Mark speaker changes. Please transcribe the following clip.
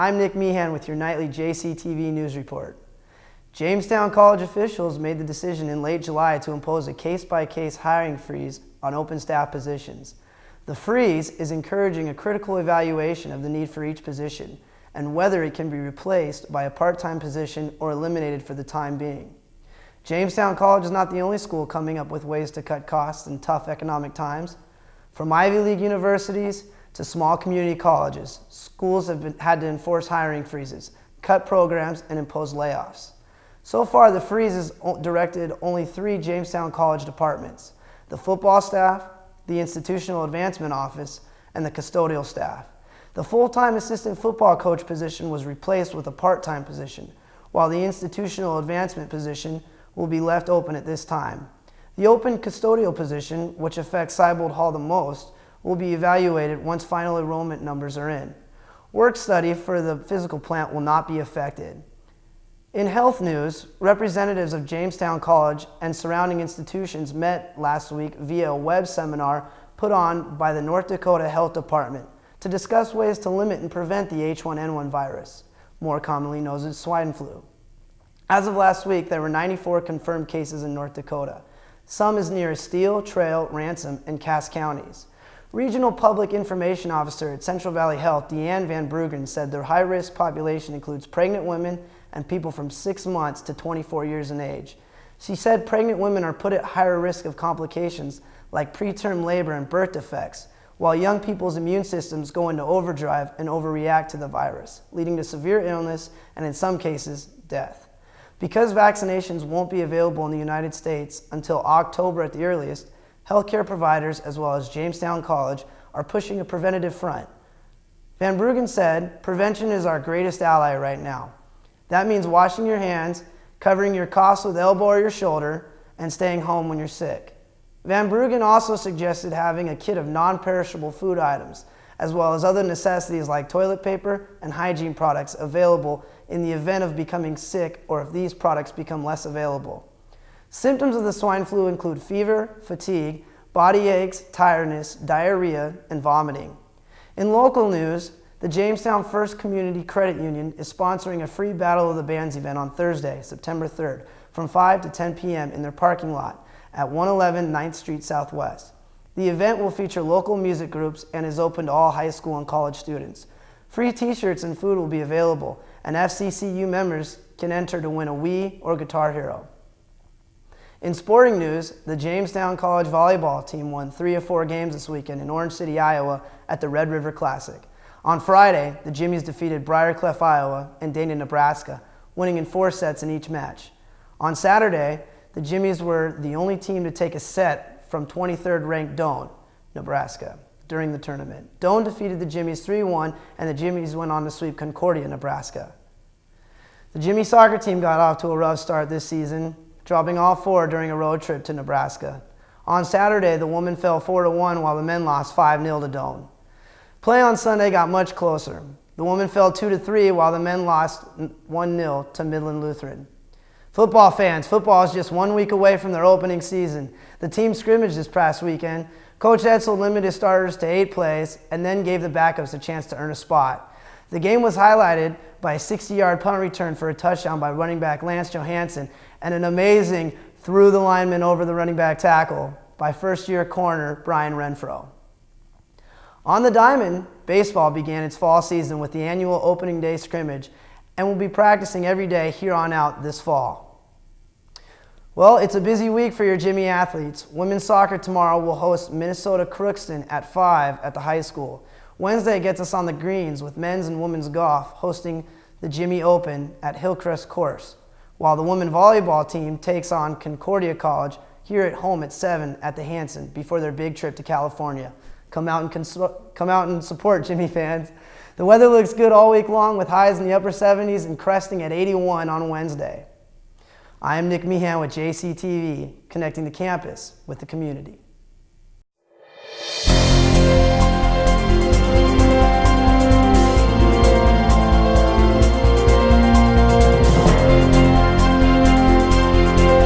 Speaker 1: I'm Nick Meehan with your nightly JCTV News Report. Jamestown College officials made the decision in late July to impose a case-by-case hiring freeze on open staff positions. The freeze is encouraging a critical evaluation of the need for each position and whether it can be replaced by a part-time position or eliminated for the time being. Jamestown College is not the only school coming up with ways to cut costs in tough economic times. From Ivy League universities to small community colleges, schools have had to enforce hiring freezes, cut programs, and impose layoffs. So far, the freeze has directed only 3 Jamestown College departments: the football staff, the institutional advancement office, and the custodial staff. The full-time assistant football coach position was replaced with a part-time position, while the institutional advancement position will be left open at this time. The open custodial position, which affects Seibold Hall the most, will be evaluated once final enrollment numbers are in. Work study for the physical plant will not be affected. In health news, representatives of Jamestown College and surrounding institutions met last week via a web seminar put on by the North Dakota Health Department to discuss ways to limit and prevent the H1N1 virus, more commonly known as swine flu. As of last week, there were 94 confirmed cases in North Dakota, some as near as Steele, Trail, Ransom, and Cass counties. Regional Public Information Officer at Central Valley Health, Deanne Van Bruggen, said their high-risk population includes pregnant women and people from 6 months to 24 years in age. She said pregnant women are put at higher risk of complications like preterm labor and birth defects, while young people's immune systems go into overdrive and overreact to the virus, leading to severe illness and, in some cases, death. Because vaccinations won't be available in the United States until October at the earliest, healthcare providers, as well as Jamestown College, are pushing a preventative front. Van Bruggen said, "Prevention is our greatest ally right now. That means washing your hands, covering your coughs with elbow or your shoulder, and staying home when you're sick." Van Bruggen also suggested having a kit of non-perishable food items, as well as other necessities like toilet paper and hygiene products available in the event of becoming sick or if these products become less available. Symptoms of the swine flu include fever, fatigue, body aches, tiredness, diarrhea, and vomiting. In local news, the Jamestown First Community Credit Union is sponsoring a free Battle of the Bands event on Thursday, September 3rd, from 5 to 10 p.m. in their parking lot at 111 9th Street Southwest. The event will feature local music groups and is open to all high school and college students. Free t-shirts and food will be available, and FCCU members can enter to win a Wii or Guitar Hero. In sporting news, the Jamestown College volleyball team won 3 of 4 games this weekend in Orange City, Iowa at the Red River Classic. On Friday, the Jimmies defeated Briarcliff, Iowa and Dana, Nebraska, winning in 4 sets in each match. On Saturday, the Jimmies were the only team to take a set from 23rd ranked Doane, Nebraska, during the tournament. Doane defeated the Jimmies 3-1, and the Jimmies went on to sweep Concordia, Nebraska. The Jimmy soccer team got off to a rough start this season, dropping all 4 during a road trip to Nebraska. On Saturday, the women fell 4-1 while the men lost 5-0 to Doane. Play on Sunday got much closer. The women fell 2-3 while the men lost 1-0 to Midland Lutheran. Football fans, football is just 1 week away from their opening season. The team scrimmaged this past weekend. Coach Edsel limited his starters to 8 plays and then gave the backups a chance to earn a spot. The game was highlighted by a 60-yard punt return for a touchdown by running back Lance Johansson and an amazing through the lineman over the running back tackle by first-year corner Brian Renfro. On the diamond, baseball began its fall season with the annual opening day scrimmage and will be practicing every day here on out this fall. Well, it's a busy week for your Jimmy athletes. Women's soccer tomorrow will host Minnesota Crookston at 5 at the high school. Wednesday gets us on the greens with men's and women's golf hosting the Jimmy Open at Hillcrest Course, while the women volleyball team takes on Concordia College here at home at 7 at the Hanson before their big trip to California. Come out and support, Jimmy fans. The weather looks good all week long with highs in the upper 70s and cresting at 81 on Wednesday. I am Nick Meehan with JCTV, connecting the campus with the community.